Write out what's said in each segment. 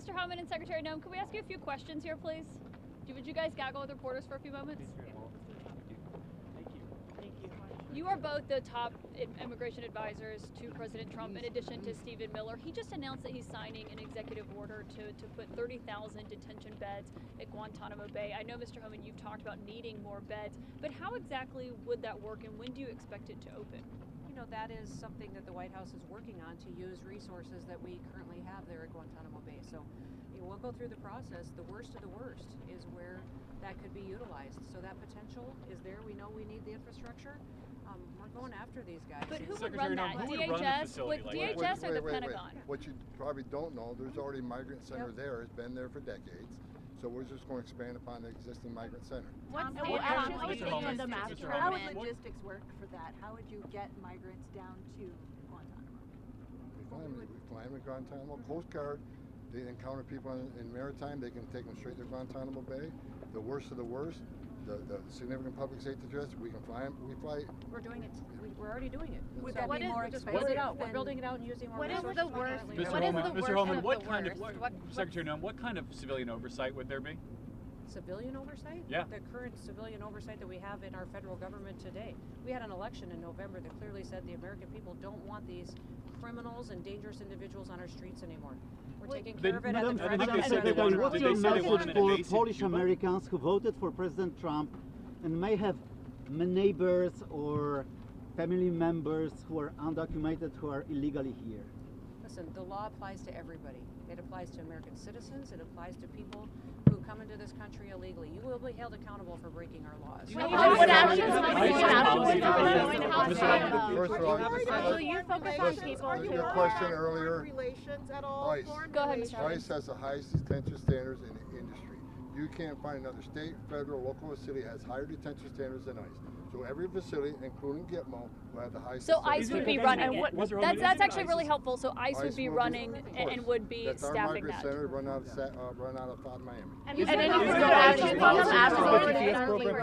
Mr. Homeland and Secretary Nome, can we ask you a few questions here, please? Would you guys gaggle with reporters for a few moments? You are both the top immigration advisors to President Trump, in addition to Stephen Miller. He just announced that he's signing an executive order to put 30,000 detention beds at Guantanamo Bay. I know, Mr. Homan, you've talked about needing more beds, but how exactly would that work, and when do you expect it to open? You know, that is something that the White House is working on, to use resources that we currently have there at Guantanamo Bay. So we'll go through the process. The worst of the worst is where that could be utilized. So that potential is there. We know we need the infrastructure. We're going after these guys. But who would run that? DHS? DHS or the Pentagon? What you probably don't know, there's already a migrant center there. It's been there for decades. So we're just going to expand upon the existing migrant center. How would logistics work for that? How would you get migrants down to Guantanamo? We fly them to Guantanamo. Coast Guard, they encounter people in maritime, they can take them straight to Guantanamo Bay. The worst of the worst, the significant public safety threats, we can fly them. We're doing it. We're already doing it. Would that be more expensive? We're building it out and using more resources. Mr. Homan, Secretary Nome, what kind of civilian oversight would there be? Civilian oversight? Yeah. The current civilian oversight that we have in our federal government today. We had an election in November that clearly said the American people don't want these criminals and dangerous individuals on our streets anymore. We're taking care of it at the Secretary, what's your message for Polish Americans who voted for President Trump and may have neighbors or family members who are undocumented, who are illegally here? Listen, the law applies to everybody. It applies to American citizens. It applies to people who come into this country illegally. You will be held accountable for breaking our laws. First of all, will you focus on people your question earlier, relations at all? ICE. Go ahead, Mr. Homan. ICE has the highest detention standards in the industry. You can't find another state, federal, local, or city has higher detention standards than ICE. So every facility, including Gitmo, will have the highest. So ICE would be running it. That's actually really helpful. So ICE would be running and would be staffing that. That's our migrant center run out of Miami.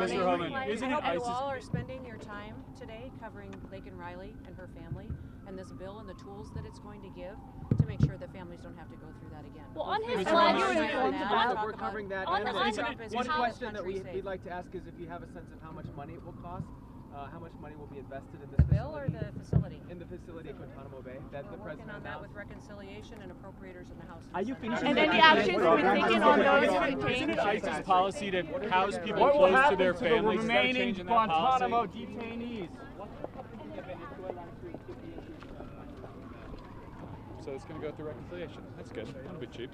Mr. Homan, isn't it You all are spending your time today covering Laken Riley and her family and this bill and the tools that it's going to give to make sure that families don't have to go through that again. Well, on his Mr. slide, Homan, you informed about. We're covering that. One question that we'd like to ask is if you have a sense of how much money it will cost, how much money will be invested in this bill or the facility? In the facility at Guantanamo Bay that the We're working president on that announced. with reconciliation and appropriators in the House. Are you finishing? And any actions we're taking on those who Isn't it ICE's policy to house people close to their families? Is that a change in that Guantanamo policy? detainees? So it's going to go through reconciliation. That's good. That'll be cheap.